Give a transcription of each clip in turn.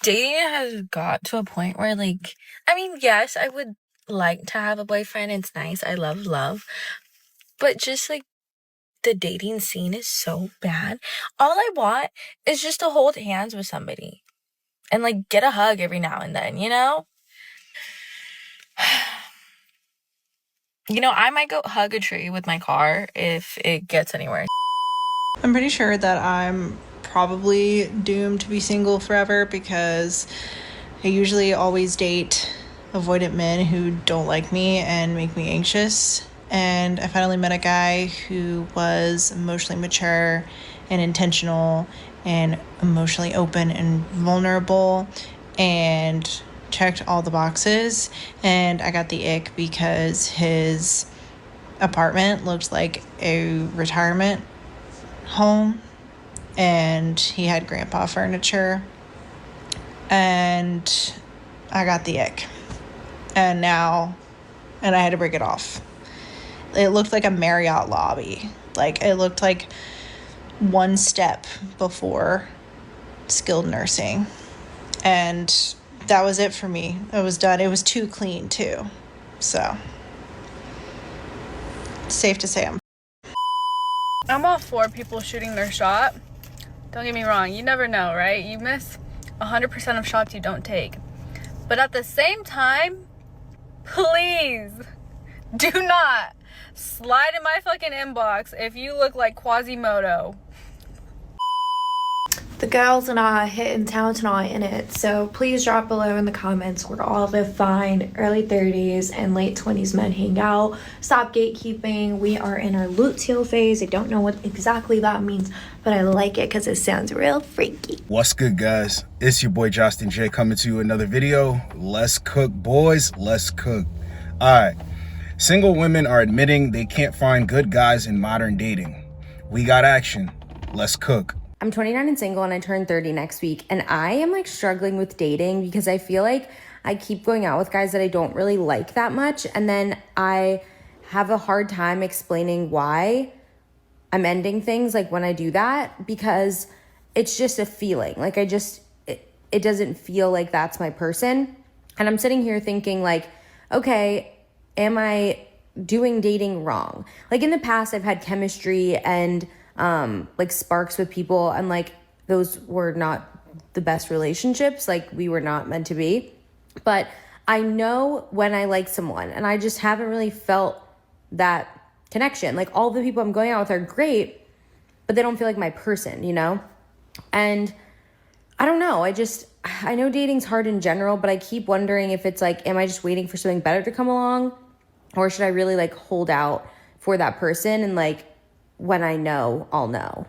Dating has got to a point where, like, I mean, yes, I would like to have a boyfriend. It's nice. I love love. But just, like, the dating scene is so bad. All I want is just to hold hands with somebody and, like, get a hug every now and then, you know? You know, I might go hug a tree with my car if it gets anywhere. I'm pretty sure that I'm probably doomed to be single forever because I usually always date avoidant men who don't like me and make me anxious. And I finally met a guy who was emotionally mature and intentional and emotionally open and vulnerable and checked all the boxes. And I got the ick because his apartment looked like a retirement home and he had grandpa furniture, and I got the ick. And I had to break it off. It looked like a Marriott lobby. Like, it looked like one step before skilled nursing. And that was it for me. It was done. It was too clean, too. So, safe to say I'm all for people shooting their shot. Don't get me wrong, you never know, right? You miss 100% of shots you don't take. But at the same time, please do not slide in my fucking inbox if you look like Quasimodo. The girls and I are hitting town tonight in it, so please drop below in the comments where all the fine early 30s and late 20s men hang out. Stop gatekeeping. We are in our loot seal phase. I don't know what exactly that means, but I like it because it sounds real freaky. What's good, guys? It's your boy Josten J coming to you another video. Let's cook, boys. Let's cook. All right. Single women are admitting they can't find good guys in modern dating. We got action. Let's cook. I'm 29 and single and I turn 30 next week, and I am like struggling with dating because I feel like I keep going out with guys that I don't really like that much, and then I have a hard time explaining why I'm ending things like when I do that, because it's just a feeling. Like it doesn't feel like that's my person. And I'm sitting here thinking like, okay, am I doing dating wrong? Like in the past, I've had chemistry and like sparks with people, and like those were not the best relationships. Like we were not meant to be. But I know when I like someone, and I just haven't really felt that connection. Like all the people I'm going out with are great, but they don't feel like my person, you know? And I don't know. I know dating's hard in general, but I keep wondering if it's like, am I just waiting for something better to come along? Or should I really like hold out for that person, and like when I know, I'll know.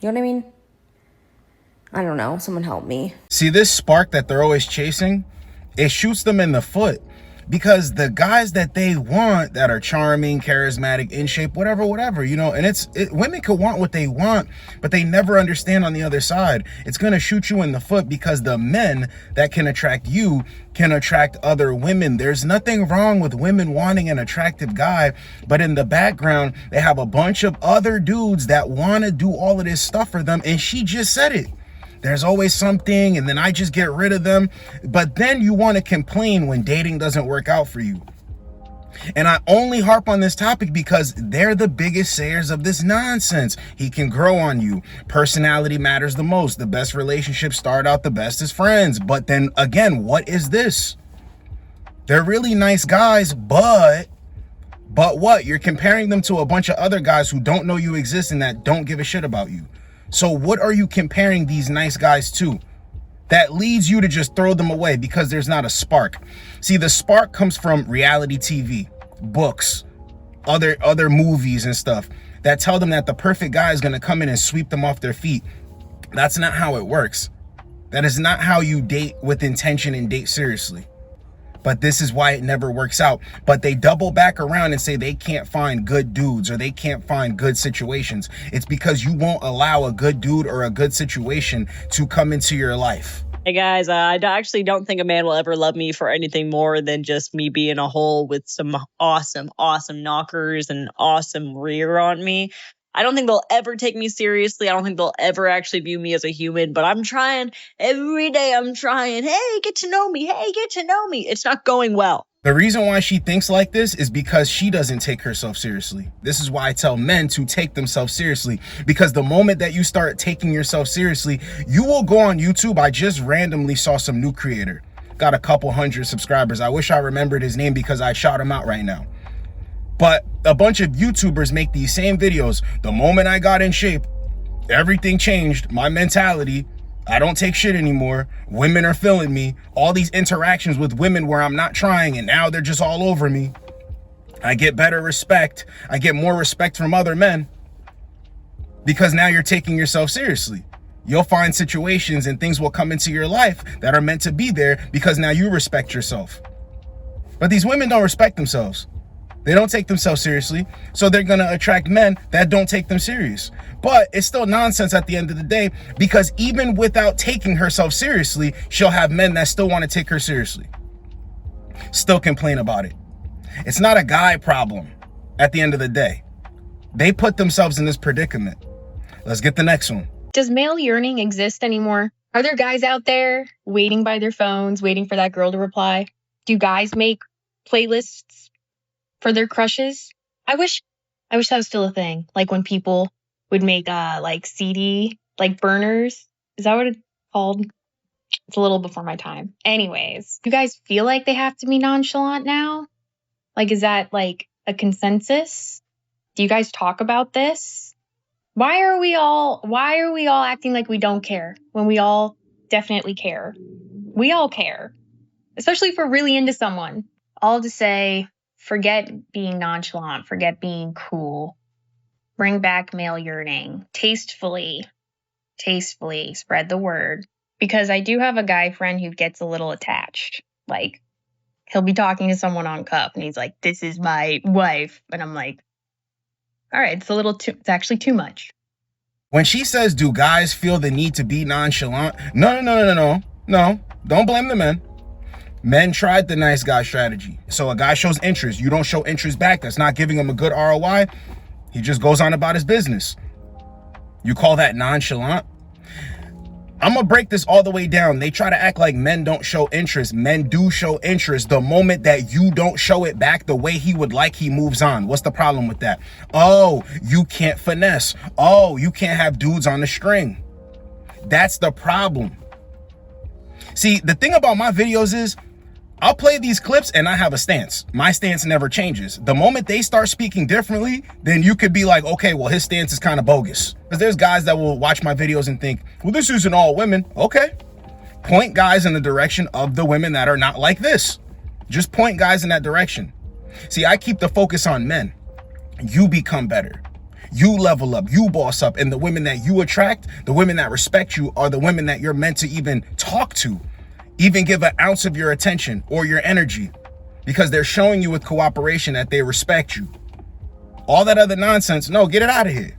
You know what I mean? I don't know. Someone help me. See, this spark that they're always chasing, it shoots them in the foot, because the guys that they want that are charming, charismatic, in shape, whatever, you know, and women could want what they want, but they never understand on the other side. It's going to shoot you in the foot because the men that can attract you can attract other women. There's nothing wrong with women wanting an attractive guy, but in the background, they have a bunch of other dudes that want to do all of this stuff for them. And she just said it. There's always something, and then I just get rid of them. But then you want to complain when dating doesn't work out for you. And I only harp on this topic because they're the biggest sayers of this nonsense. He can grow on you. Personality matters the most. The best relationships start out the best as friends. But then again, what is this? They're really nice guys, but what? You're comparing them to a bunch of other guys who don't know you exist and that don't give a shit about you. So what are you comparing these nice guys to that leads you to just throw them away because there's not a spark? See, the spark comes from reality TV, books, other movies and stuff that tell them that the perfect guy is going to come in and sweep them off their feet. That's not how it works. That is not how you date with intention and date seriously. But this is why it never works out. But they double back around and say they can't find good dudes or they can't find good situations. It's because you won't allow a good dude or a good situation to come into your life. Hey guys, I actually don't think a man will ever love me for anything more than just me being a hole with some awesome knockers and awesome rear on me. I don't think they'll ever take me seriously. I don't think they'll ever actually view me as a human, but I'm trying every day. I'm trying. Hey, get to know me. Hey, get to know me. It's not going well. The reason why she thinks like this is because she doesn't take herself seriously. This is why I tell men to take themselves seriously, because the moment that you start taking yourself seriously, you will go on YouTube. I just randomly saw some new creator, got a couple hundred subscribers. I wish I remembered his name because I shout him out right now. But a bunch of YouTubers make these same videos. The moment I got in shape, everything changed. My mentality, I don't take shit anymore. Women are feeling me. All these interactions with women where I'm not trying and now they're just all over me. I get better respect. I get more respect from other men because now you're taking yourself seriously. You'll find situations and things will come into your life that are meant to be there because now you respect yourself. But these women don't respect themselves. They don't take themselves seriously, so they're gonna attract men that don't take them serious. But it's still nonsense at the end of the day, because even without taking herself seriously, she'll have men that still want to take her seriously. Still complain about it. It's not a guy problem at the end of the day. They put themselves in this predicament. Let's get the next one. Does male yearning exist anymore? Are there guys out there waiting by their phones, waiting for that girl to reply? Do guys make playlists for their crushes? I wish that was still a thing. Like when people would make like CD like burners. Is that what it's called? It's a little before my time. Anyways, do you guys feel like they have to be nonchalant now? Like, is that like a consensus? Do you guys talk about this? Why are we all acting like we don't care when we all definitely care? We all care, especially if we're really into someone. All to say, forget being nonchalant, forget being cool. Bring back male yearning. Tastefully spread the word. Because I do have a guy friend who gets a little attached. Like, he'll be talking to someone on Cup and he's like, this is my wife. And I'm like, all right, it's actually too much. When she says, do guys feel the need to be nonchalant? No. Don't blame the men. Men tried the nice guy strategy. So a guy shows interest. You don't show interest back. That's not giving him a good ROI. He just goes on about his business. You call that nonchalant? I'm gonna break this all the way down. They try to act like men don't show interest. Men do show interest. The moment that you don't show it back the way he would like, he moves on. What's the problem with that? Oh, you can't finesse. Oh, you can't have dudes on the string. That's the problem. See, the thing about my videos is I'll play these clips and I have a stance. My stance never changes. The moment they start speaking differently, then you could be like, okay, well, his stance is kind of bogus. Because there's guys that will watch my videos and think, well, this isn't all women. Okay. Point guys in the direction of the women that are not like this. Just point guys in that direction. See, I keep the focus on men. You become better. You level up, you boss up, and the women that you attract, the women that respect you, are the women that you're meant to even talk to. Even give an ounce of your attention or your energy, because they're showing you with cooperation that they respect you. All that other nonsense, no, get it out of here.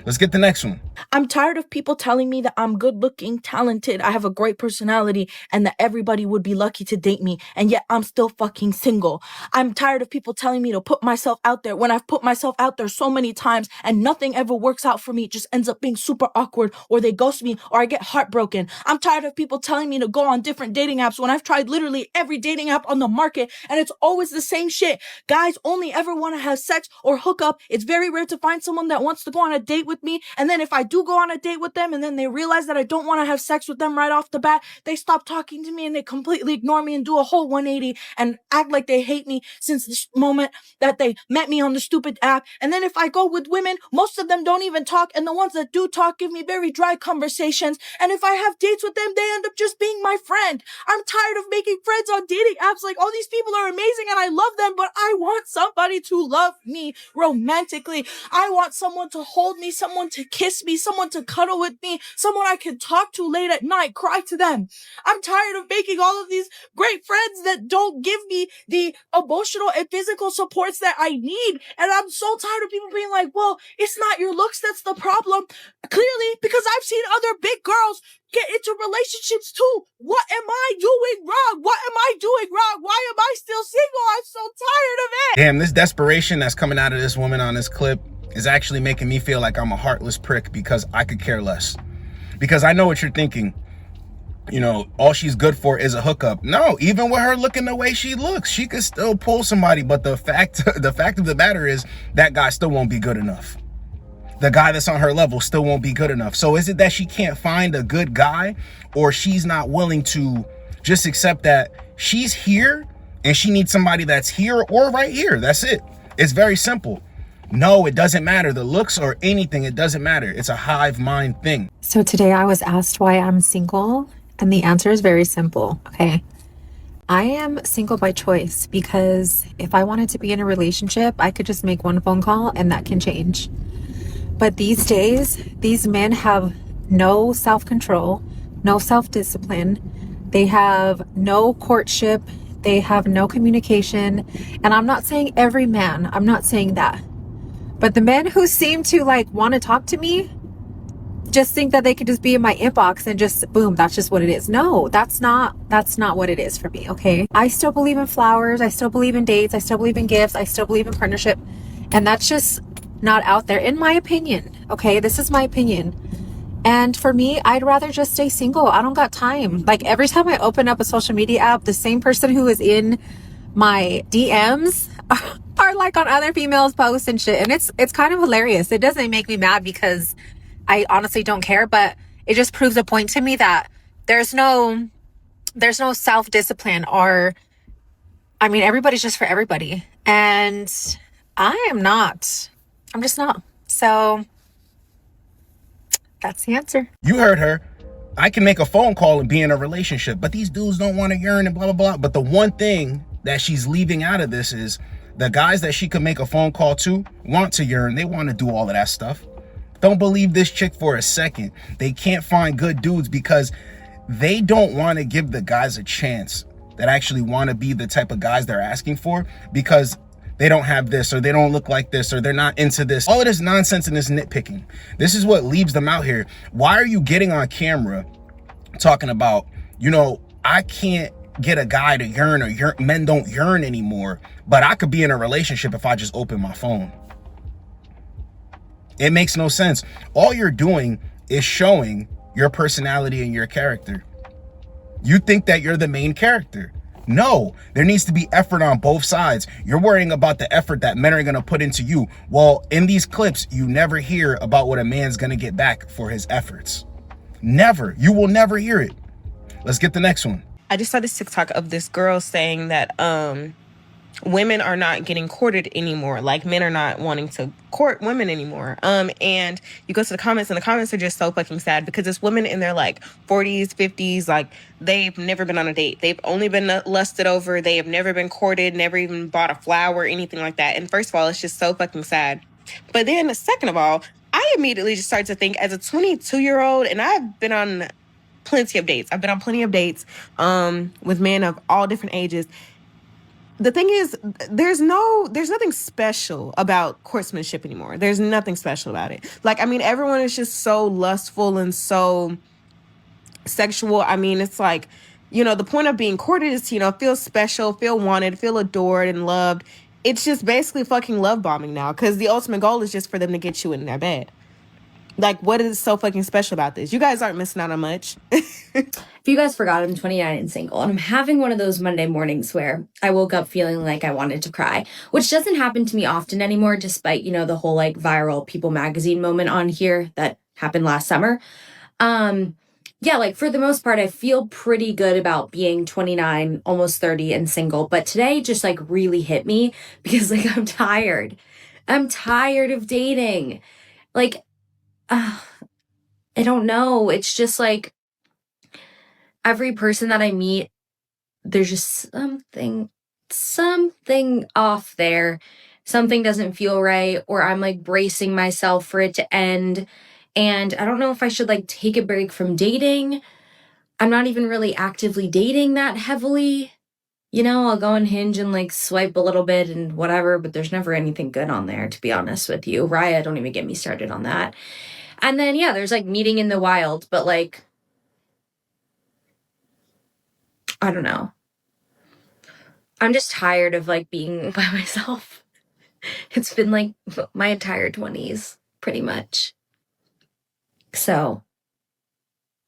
Let's get the next one. I'm tired of people telling me that I'm good looking, talented, I have a great personality, and that everybody would be lucky to date me, and yet I'm still fucking single. I'm tired of people telling me to put myself out there when I've put myself out there so many times and nothing ever works out for me. It just ends up being super awkward, or they ghost me, or I get heartbroken. I'm tired of people telling me to go on different dating apps when I've tried literally every dating app on the market, and it's always the same shit. Guys only ever want to have sex or hook up. It's very rare to find someone that wants to go on a date with me, and then if I do go on a date with them and then they realize that I don't want to have sex with them right off the bat, they stop talking to me and they completely ignore me and do a whole 180 and act like they hate me since the moment that they met me on the stupid app. And then if I go with women, most of them don't even talk, and the ones that do talk give me very dry conversations, and if I have dates with them, they end up just being my friend. I'm tired of making friends on dating apps. Like, all these people are amazing and I love them, but I want somebody to love me romantically. I want someone to hold me, someone to kiss me, someone to cuddle with me, someone I can talk to late at night, cry to them. I'm tired of making all of these great friends that don't give me the emotional and physical supports that I need. And I'm so tired of people being like, well, it's not your looks that's the problem. Clearly, because I've seen other big girls get into relationships too. What am I doing wrong? What am I doing wrong? Why am I still single? I'm so tired of it. Damn, this desperation that's coming out of this woman on this clip, is actually making me feel like I'm a heartless prick because I could care less. Because I know what you're thinking. You know, all she's good for is a hookup. No, even with her looking the way she looks, she could still pull somebody. But the fact of the matter is that guy still won't be good enough. The guy that's on her level still won't be good enough. So is it that she can't find a good guy, or she's not willing to just accept that she's here and she needs somebody that's here or right here? That's it. It's very simple. No, it doesn't matter. The looks or anything, it doesn't matter. It's a hive mind thing. So today I was asked why I'm single, and the answer is very simple. Okay. I am single by choice because if I wanted to be in a relationship, I could just make one phone call and that can change. But these days, these men have no self-control, no self-discipline. They have no courtship. They have no communication. And I'm not saying every man, I'm not saying that. But the men who seem to like want to talk to me just think that they could just be in my inbox and just boom, that's just what it is. No, that's not what it is for me. Okay. I still believe in flowers. I still believe in dates. I still believe in gifts. I still believe in partnership. And that's just not out there in my opinion. Okay. This is my opinion. And for me, I'd rather just stay single. I don't got time. Like every time I open up a social media app, the same person who is in my DMs are like on other females' posts and shit. And it's kind of hilarious. It doesn't make me mad because I honestly don't care, but it just proves a point to me that there's no self-discipline, or I mean, everybody's just for everybody. And I'm just not. So that's the answer. You heard her. I can make a phone call and be in a relationship, but these dudes don't want to yearn and blah, blah, blah. But the one thing that she's leaving out of this is the guys that she could make a phone call to want to yearn. They want to do all of that stuff. Don't believe this chick for a second. They can't find good dudes because they don't want to give the guys a chance that actually want to be the type of guys they're asking for, because they don't have this, or they don't look like this, or they're not into this. All of this nonsense and this nitpicking. This is what leaves them out here. Why are you getting on camera talking about, you know, I can't get a guy to yearn, or men don't yearn anymore, but I could be in a relationship if I just open my phone? It makes no sense. All you're doing is showing your personality and your character. You think that you're the main character. No, there needs to be effort on both sides. You're worrying about the effort that men are going to put into you. Well, in these clips, you never hear about what a man's going to get back for his efforts. Never. You will never hear it. Let's get the next one. I just saw this TikTok of this girl saying that women are not getting courted anymore. Like, men are not wanting to court women anymore. And you go to the comments, and the comments are just so fucking sad because it's women in their like 40s, 50s, like they've never been on a date. They've only been lusted over. They have never been courted, never even bought a flower or anything like that. And first of all, it's just so fucking sad. But then second of all, I immediately just started to think, as a 22-year-old, and I've been on plenty of dates. I've been on plenty of dates with men of all different ages. The thing is, there's nothing special about courtsmanship anymore. There's nothing special about it. Like, I mean, everyone is just so lustful and so sexual. I mean, it's like, you know, the point of being courted is to, you know, feel special, feel wanted, feel adored and loved. It's just basically fucking love bombing now, because the ultimate goal is just for them to get you in their bed. Like, what is so fucking special about this? You guys aren't missing out on much. If you guys forgot, I'm 29 and single, and I'm having one of those Monday mornings where I woke up feeling like I wanted to cry, which doesn't happen to me often anymore, despite, you know, the whole like viral People magazine moment on here that happened last summer. Yeah, like for the most part, I feel pretty good about being 29, almost 30 and single. But today just like really hit me because like I'm tired. I'm tired of dating. Like, I don't know. It's just like every person that I meet, there's just something off there. Something doesn't feel right, or I'm like bracing myself for it to end. And I don't know if I should like take a break from dating. I'm not even really actively dating that heavily. You know, I'll go on Hinge and like swipe a little bit and whatever, but there's never anything good on there, to be honest with you. Raya, don't even get me started on that. And then, yeah, there's like meeting in the wild, but like, I don't know. I'm just tired of like being by myself. It's been like my entire 20s, pretty much. So,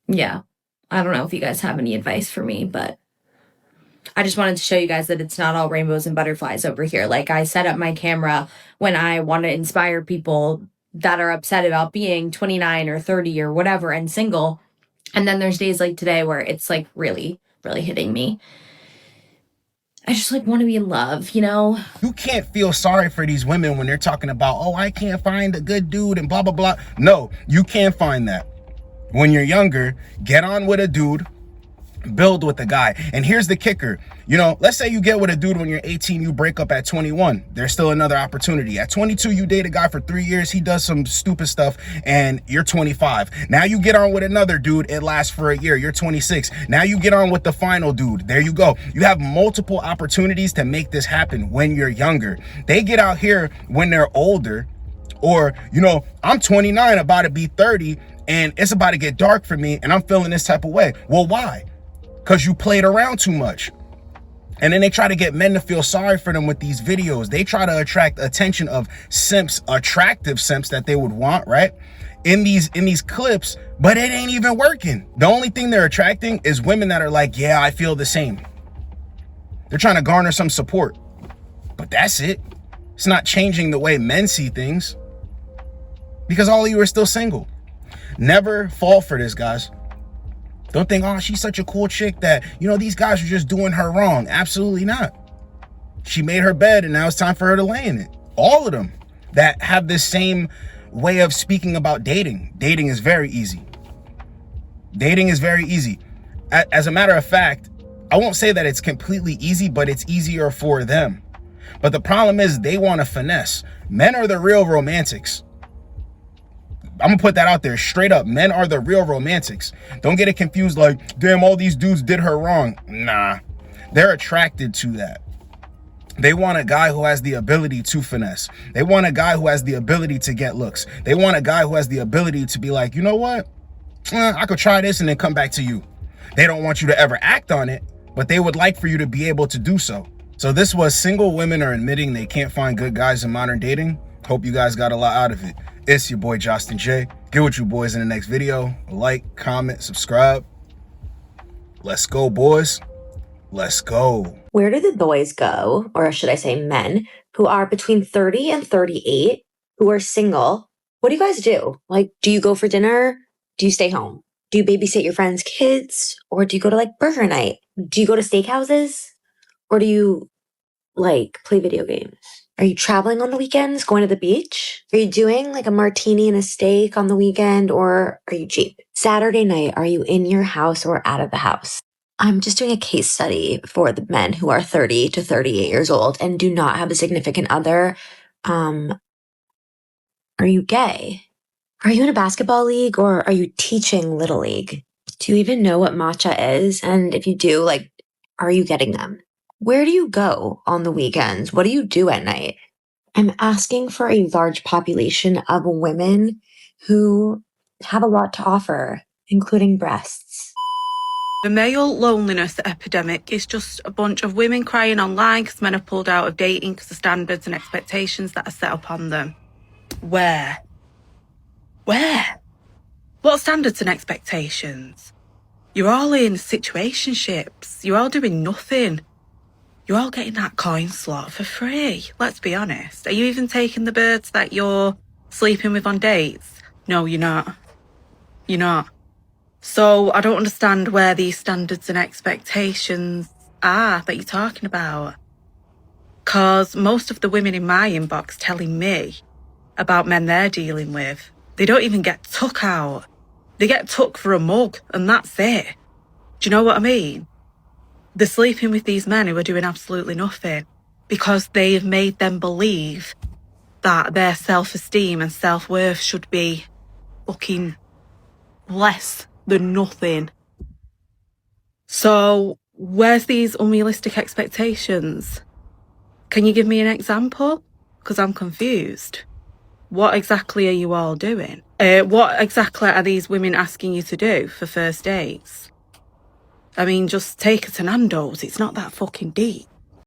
yeah. I don't know if you guys have any advice for me, but I just wanted to show you guys that it's not all rainbows and butterflies over here. Like, I set up my camera when I want to inspire people that are upset about being 29 or 30 or whatever and single. And then there's days like today where it's like really, really hitting me. I just like want to be in love, you know? You can't feel sorry for these women when they're talking about, oh, I can't find a good dude and blah, blah, blah. No, you can't find that. When you're younger, get on with a dude, build with a guy. And here's the kicker. You know, let's say you get with a dude when you're 18, you break up at 21. There's still another opportunity. At 22, you date a guy for 3 years. He does some stupid stuff and you're 25. Now you get on with another dude. It lasts for a year. You're 26. Now you get on with the final dude. There you go. You have multiple opportunities to make this happen when you're younger. They get out here when they're older, or, you know, I'm 29, about to be 30, and it's about to get dark for me and I'm feeling this type of way. Well, why? Because you played around too much. And then they try to get men to feel sorry for them with these videos. They try to attract attention of simps, attractive simps that they would want, right? In these clips, but it ain't even working. The only thing they're attracting is women that are like, yeah, I feel the same. They're trying to garner some support. But that's it. It's not changing the way men see things. Because all of you are still single. Never fall for this, guys. Don't think, oh, she's such a cool chick that, you know, these guys are just doing her wrong. Absolutely not. She made her bed and now it's time for her to lay in it. All of them that have this same way of speaking about dating. Dating is very easy. Dating is very easy. As a matter of fact, I won't say that it's completely easy, but it's easier for them. But the problem is they want to finesse. Men are the real romantics. I'm gonna put that out there straight up. Men are the real romantics. Don't get it confused like, damn, all these dudes did her wrong. Nah, they're attracted to that. They want a guy who has the ability to finesse. They want a guy who has the ability to get looks. They want a guy who has the ability to be like, you know what? I could try this and then come back to you. They don't want you to ever act on it, but they would like for you to be able to do so. So this was single women are admitting they can't find good guys in modern dating. Hope you guys got a lot out of it. It's your boy, Josten J. Get with you boys in the next video. Like, comment, subscribe. Let's go, boys. Let's go. Where do the boys go, or should I say men, who are between 30 and 38, who are single? What do you guys do? Like, do you go for dinner? Do you stay home? Do you babysit your friends' kids? Or do you go to like burger night? Do you go to steakhouses? Or do you like play video games? Are you traveling on the weekends, going to the beach? Are you doing like a martini and a steak on the weekend, or are you cheap? Saturday night, are you in your house or out of the house? I'm just doing a case study for the men who are 30 to 38 years old and do not have a significant other. Are you gay? Are you in a basketball league, or are you teaching Little League? Do you even know what matcha is? And if you do, like, are you getting them? Where do you go on the weekends? What do you do at night? I'm asking for a large population of women who have a lot to offer, including breasts. The male loneliness epidemic is just a bunch of women crying online because men have pulled out of dating because of standards and expectations that are set upon them. Where? What standards and expectations? You're all in situationships. You're all doing nothing. You're all getting that coin slot for free. Let's be honest. Are you even taking the birds that you're sleeping with on dates? No, you're not. You're not. So I don't understand where these standards and expectations are that you're talking about. Because most of the women in my inbox telling me about men they're dealing with, they don't even get took out. They get took for a mug and that's it. Do you know what I mean? They're sleeping with these men who are doing absolutely nothing because they've made them believe that their self-esteem and self-worth should be fucking less than nothing. So, where's these unrealistic expectations? Can you give me an example? Because I'm confused. What exactly are you all doing? What exactly are these women asking you to do for first dates? I mean, just take her to Nando's. It's not that fucking deep.